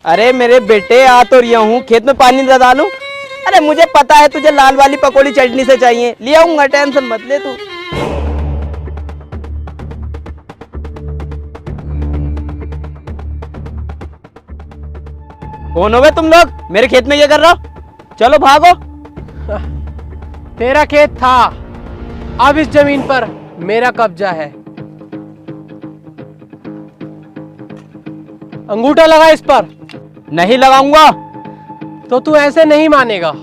अरे मेरे बेटे आ तो रिया हूँ, खेत में पानी न डालूं। अरे मुझे पता है तुझे लाल वाली पकौड़ी चटनी से चाहिए, ले आऊंगा, टेंशन मत ले तू। कौन हो बे तुम लोग? मेरे खेत में क्या कर रहे हो? चलो भागो। तेरा खेत था, अब इस जमीन पर मेरा कब्जा है। अंगूठा लगा इस पर। नहीं लगाऊंगा। तो तू ऐसे नहीं मानेगा।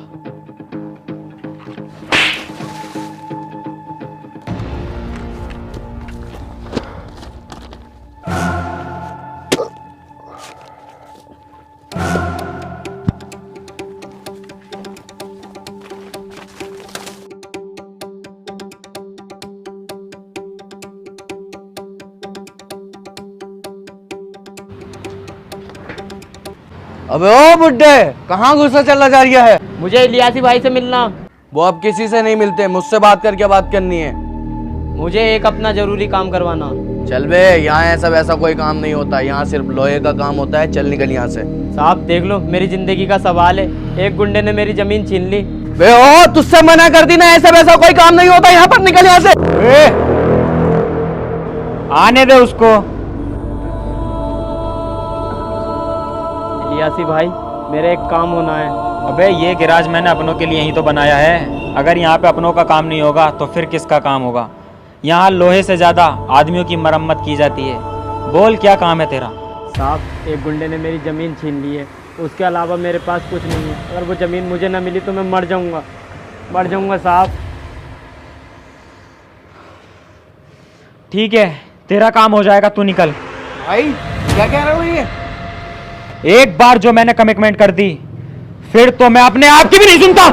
अबे ओ बुड्ढे, कहाँ गुस्सा चला जा रहा है? मुझे इलियासी भाई से मिलना। वो अब किसी से नहीं मिलते, मुझसे बात करके बात करनी है। मुझे एक अपना जरूरी काम करवाना। चल बे, यहाँ ऐसा वैसा कोई काम नहीं होता, यहाँ सिर्फ लोहे का काम होता है। चल निकल यहाँ से। साहब देख लो, मेरी जिंदगी का सवाल है, एक गुंडे ने मेरी जमीन छीन ली। बे ओ, तुझसे मना कर दी ना, ऐसा वैसा कोई काम नहीं होता, यहाँ पर निकल यहाँ से। आने दे उसको। इलियासी भाई, मेरा एक काम होना है। अबे ये गैराज मैंने अपनों के लिए ही तो बनाया है। अगर यहाँ पे अपनों का काम नहीं होगा तो फिर किसका काम होगा? यहाँ लोहे से ज्यादा आदमियों की मरम्मत की जाती है। बोल क्या काम है तेरा? साहब एक गुंडे ने मेरी ज़मीन छीन ली है, उसके अलावा मेरे पास कुछ नहीं है। अगर वो ज़मीन मुझे ना मिली तो मैं मर जाऊंगा साहब। ठीक है, तेरा काम हो जाएगा, तू निकल। भाई क्या कह रहे हो ये? एक बार जो मैंने कमिटमेंट कर दी, फिर तो मैं अपने आप की भी नहीं सुनता।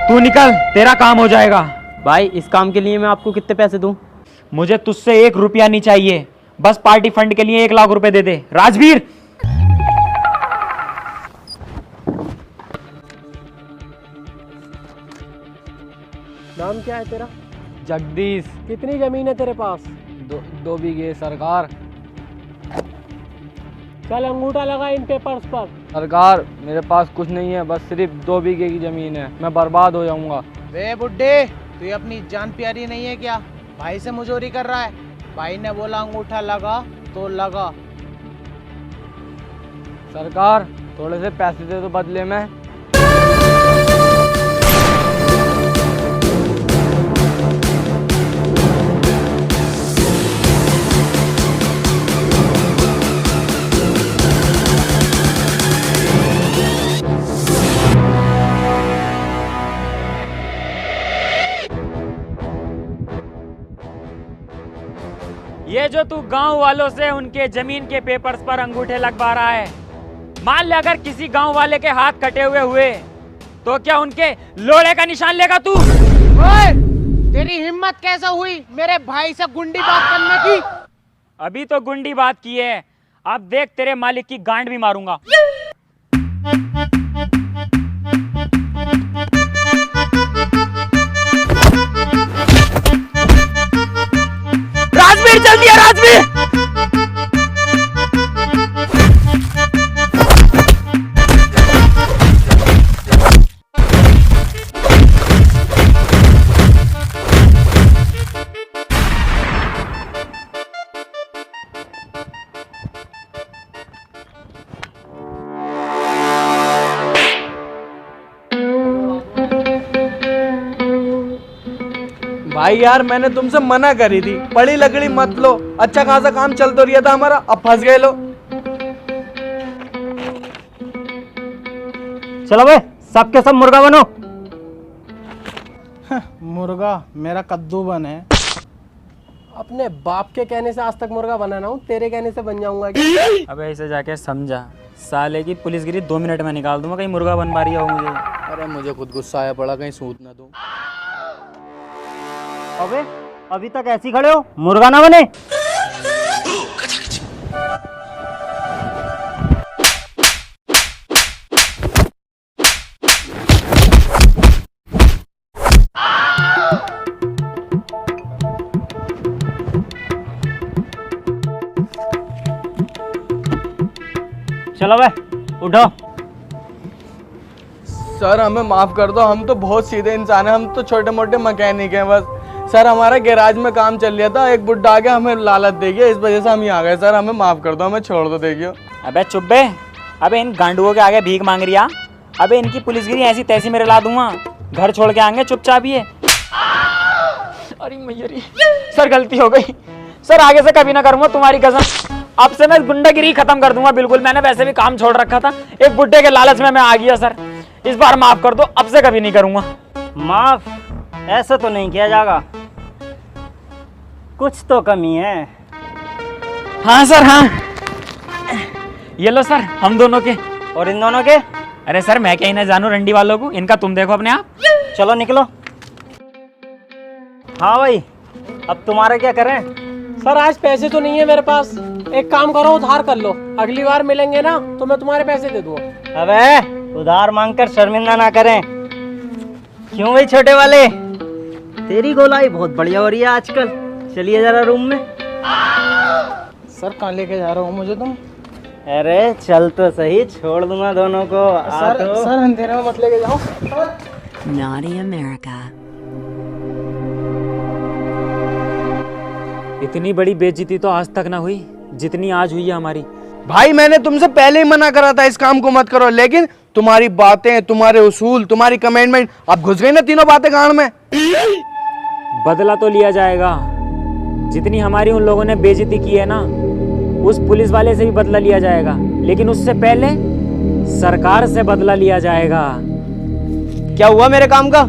तू निकल, तेरा काम हो जाएगा। भाई इस काम के लिए मैं आपको कितने पैसे दूं? मुझे तुझसे 1 रुपया नहीं चाहिए, बस पार्टी फंड के लिए 1 लाख रुपए दे दे। राजवीर, नाम क्या है तेरा? जगदीश। कितनी जमीन है तेरे पास? 2 बीघे सरकार। चल अंगूठा लगा इन पेपर्स पर। सरकार मेरे पास कुछ नहीं है, बस सिर्फ 2 बीघे की जमीन है, मैं बर्बाद हो जाऊंगा। वे बुड्ढे, तू अपनी जान प्यारी नहीं है क्या? भाई से मुजोरी कर रहा है। भाई ने बोला अंगूठा लगा तो लगा। सरकार थोड़े से पैसे दे दो बदले में। ये जो तू गांव वालों से उनके जमीन के पेपर्स पर अंगूठे लगवा रहा है, मान ले अगर किसी गांव वाले के हाथ कटे हुए तो क्या उनके लोड़े का निशान लेगा तू? ओए, तेरी हिम्मत कैसे हुई मेरे भाई से गुंडी बात करने की? अभी तो गुंडी बात की है, अब देख तेरे मालिक की गांड भी मारूंगा। राजवीर जल्दी है, राजवीर। भाई यार मैंने तुमसे मना करी थी, बड़ी लकड़ी मत लो, अच्छा खासा काम चल तो रहा था हमारा, अब फंस गए लो। चलो बे, सबके सब मुर्गा बनो। मुर्गा मेरा कद्दू बन है। अपने बाप के कहने से आज तक मुर्गा बना ना हूँ, तेरे कहने से बन जाऊंगा क्या? अबे इसे जाके समझा, साले की पुलिसगिरी 2 मिनट में निकाल दूंगा, कहीं मुर्गा बन पा रही हो मुझे। अरे मुझे खुद गुस्सा आया पड़ा, कहीं सूत ना दूं। अबे अभी तक ऐसे ही खड़े हो, मुर्गा ना बने। चलो बे उठो। सर हमें माफ कर दो, हम तो बहुत सीधे इंसान हैं, हम तो छोटे मोटे मैकेनिक हैं बस। सर हमारा गैराज में काम चल रहा था, एक बुड्ढा आके हमें लालच दे गया, इस वजह से हम यहाँ आ गए। सर हमें माफ कर दो, हमें छोड़ दो। देखियो अबे चुप बे, अबे इन गांडुओं के आगे भीख मांग रिया। अबे इनकी पुलिसगिरी ऐसी तैसी मेरे ला दूंगा, घर छोड़ के आएंगे चुपचाप ये। अरे मैयरी सर गलती हो गई सर, आगे से कभी ना करूंगा तुम्हारी कसम। अब से मैं गुंडागिरी खत्म कर दूंगा बिल्कुल। मैंने वैसे भी काम छोड़ रखा था, एक बुड्ढे के लालच में मैं आ गया सर। इस बार माफ कर दो, अब से कभी नहीं करूंगा। माफ ऐसा तो नहीं किया जाएगा, कुछ तो कमी है। हाँ सर हाँ, ये लो सर हम दोनों के। और इन दोनों के? अरे सर मैं क्या ही ना जानू रंडी वालों को, इनका तुम देखो अपने आप। चलो निकलो। हाँ भाई, अब तुम्हारा क्या करें? सर आज पैसे तो नहीं है मेरे पास, एक काम करो उधार कर लो, अगली बार मिलेंगे ना तो मैं तुम्हारे पैसे दे दूंगा। अबे उधार मांगकर शर्मिंदा ना करें। क्यों भाई छोटे वाले, तेरी गोलाई बहुत बढ़िया हो रही है आजकल। चलिए जरा रूम में। सर कहाँ लेके जा रहे हो मुझे तुम? अरे चल तो सही, छोड़ दूंगा दोनों को। आ तो। सर अंधेरे में मत लेके जाओ। Naughty America. इतनी बड़ी बेइज्जती तो आज तक ना हुई जितनी आज हुई है हमारी। भाई मैंने तुमसे पहले ही मना करा था इस काम को मत करो, लेकिन तुम्हारी बातें, तुम्हारे उसूल, तुम्हारी कमेंटमेंट, अब घुस गई ना तीनों बातें गांड में। बदला तो लिया जाएगा, जितनी हमारी उन लोगों ने बेइज्जती की है ना, उस पुलिस वाले से भी बदला लिया जाएगा, लेकिन उससे पहले सरकार से बदला लिया जाएगा। क्या हुआ मेरे काम का?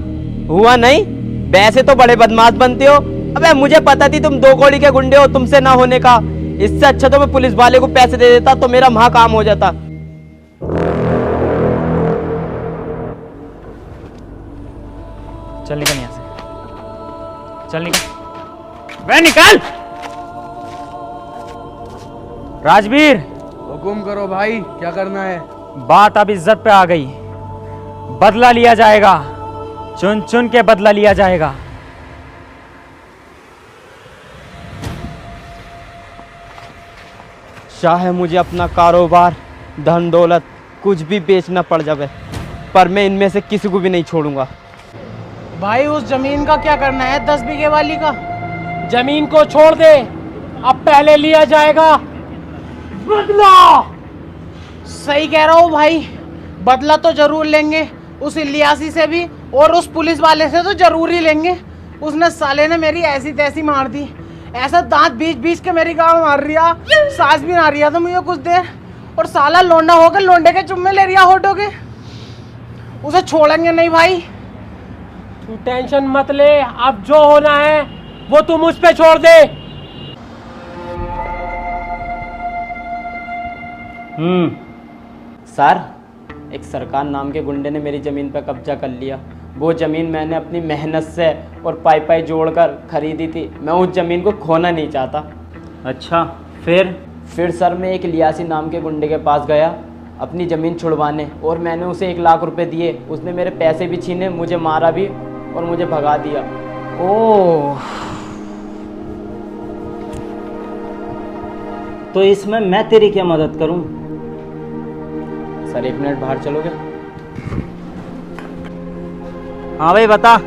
हुआ नहीं? वैसे तो बड़े बदमाश बनते हो। अबे मुझे पता थी तुम 2 कौड़ी के गुंडे हो, तुमसे ना होने का। इससे अच्छा तो मैं पुलिस वाले को पैसे दे देता तो मेरा वहां काम हो जाता। चल निकल यहाँ से, चल निकल, वे निकल। राजवीर हुकुम करो भाई, क्या करना है? बात अब इज्जत पे आ गई, बदला लिया जाएगा, चुन चुन के बदला लिया जाएगा। चाहे मुझे अपना कारोबार, धन दौलत कुछ भी बेचना पड़ जाए, पर मैं इनमें से किसी को भी नहीं छोड़ूंगा। भाई उस जमीन का क्या करना है, 10 बीघे वाली का? जमीन को छोड़ दे, अब पहले लिया जाएगा बदला। सही कह रहा हूँ भाई, बदला तो जरूर लेंगे, उस इलियासी से भी और उस पुलिस वाले से तो जरूर ही लेंगे। उसने साले ने मेरी ऐसी तैसी मार दी, ऐसा दांत बीच बीच के मेरी गाँव मार रिया, सांस भी ना रिया था मुझे कुछ देर, और साला लोंडा होकर लोंडे के चुम्मे ले रिया होटो के। उसे छोड़ेंगे नहीं भाई। तू टेंशन मत ले, अब जो होना है वो तू मुझ पे छोड़ दे। सर, एक सरकार नाम के गुंडे ने मेरी ज़मीन पर कब्जा कर लिया। वो ज़मीन मैंने अपनी मेहनत से और पाई पाई जोड़कर खरीदी थी। मैं उस ज़मीन को खोना नहीं चाहता। अच्छा फिर सर मैं एक लियासी नाम के गुंडे के पास गया अपनी ज़मीन छुड़वाने, और मैंने उसे 1 लाख रुपए दिए। उसने मेरे पैसे भी छीने, मुझे मारा भी और मुझे भगा दिया। ओह, तो इसमें मैं तेरी क्या मदद करूं? सर 1 मिनट बाहर चलोगे? हाँ भाई बता।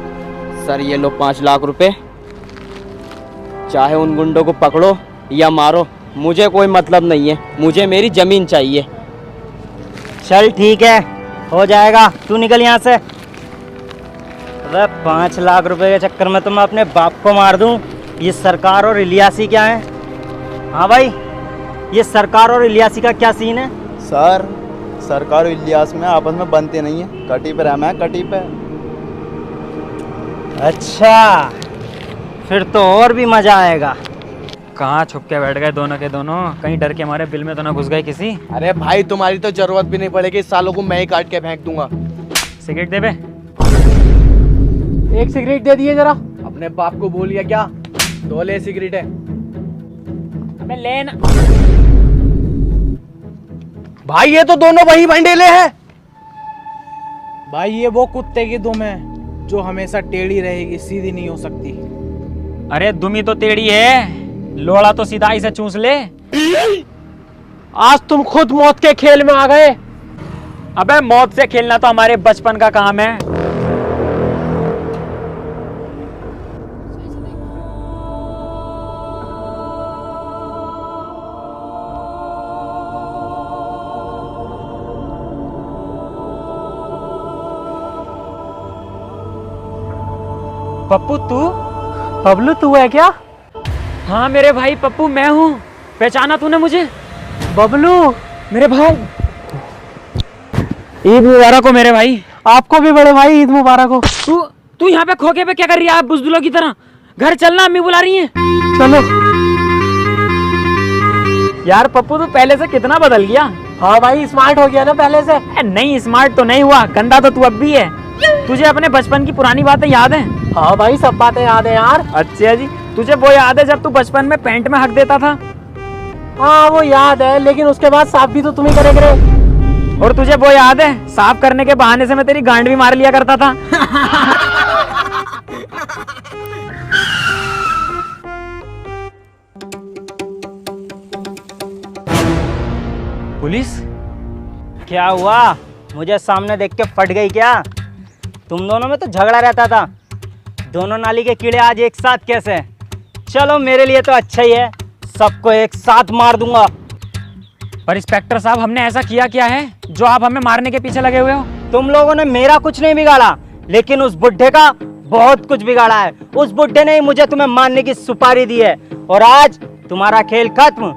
सर ये लो 5 लाख रुपए, चाहे उन गुंडों को पकड़ो या मारो, मुझे कोई मतलब नहीं है, मुझे मेरी ज़मीन चाहिए। चल ठीक है, हो जाएगा, तू निकल यहाँ से। अरे 5 लाख रुपए के चक्कर में तो मैं अपने बाप को मार दूं। ये सरकार और इलियासी क्या है? हाँ भाई, ये सरकार और इलियासी का क्या सीन है? सर सरकार और इलियास में आपस में बनते नहीं है, कटी पे रहना है, कटी पे। अच्छा, फिर तो और भी मजा आएगा। कहाँ छुप के बैठ गए दोनों के दोनों, कहीं डर के हमारे बिल में तो ना घुस गए किसी। अरे भाई तुम्हारी तो जरूरत भी नहीं पड़ेगी, इस सालों को मैं ही काट के फेंक दूंगा। सिगरेट दे बे। एक सिगरेट दे दिए जरा। अपने बाप को बोलिए क्या, 2 ले सिगरेट है। अबे ले ना। भाई ये तो दोनों वही भंडेले हैं। भाई ये वो कुत्ते की दुम है जो हमेशा टेढ़ी रहेगी, सीधी नहीं हो सकती। अरे दुमी तो टेढ़ी है, लोड़ा तो सीधा ही से चूस ले। आज तुम खुद मौत के खेल में आ गए। अबे मौत से खेलना तो हमारे बचपन का काम है। पप्पू तू? बबलू तू है क्या? हाँ मेरे भाई पप्पू मैं हूँ। पहचाना तूने मुझे? बबलू मेरे भाई ईद मुबारक हो मेरे भाई। आपको भी बड़े भाई ईद मुबारक हो। तू तू यहाँ पे खोखे पे क्या कर रही है? आप बुजदिलों की तरह घर चलना, अम्मी बुला रही हैं। चलो। यार पप्पू तू पहले से कितना बदल गया। हाँ भाई स्मार्ट हो गया ना पहले से। नहीं स्मार्ट तो नहीं हुआ, गंदा तो तू अब भी है। तुझे अपने बचपन की पुरानी बातें याद है? हाँ भाई सब बातें याद है यार। अच्छा जी, तुझे वो याद है जब तू बचपन में पैंट में हक देता था? हाँ वो याद है, लेकिन उसके बाद साफ भी तो तुम ही करे। और तुझे वो याद है साफ करने के बहाने से मैं तेरी गांड भी मार लिया करता था। पुलिस? क्या हुआ? मुझे सामने देख के फट गई क्या? तुम दोनों में तो झगड़ा रहता था। दोनों नाली के कीड़े आज एक साथ कैसे? चलो मेरे लिए तो अच्छा ही है, सबको एक साथ मार दूंगा। पर इंस्पेक्टर साहब हमने ऐसा किया क्या है जो आप हमें मारने के पीछे लगे हुए हो? तुम लोगों ने मेरा कुछ नहीं बिगाड़ा, लेकिन उस बुड्ढे का बहुत कुछ बिगाड़ा है। उस बुड्ढे ने ही मुझे तुम्हें मारने की सुपारी दी है और आज तुम्हारा खेल खत्म।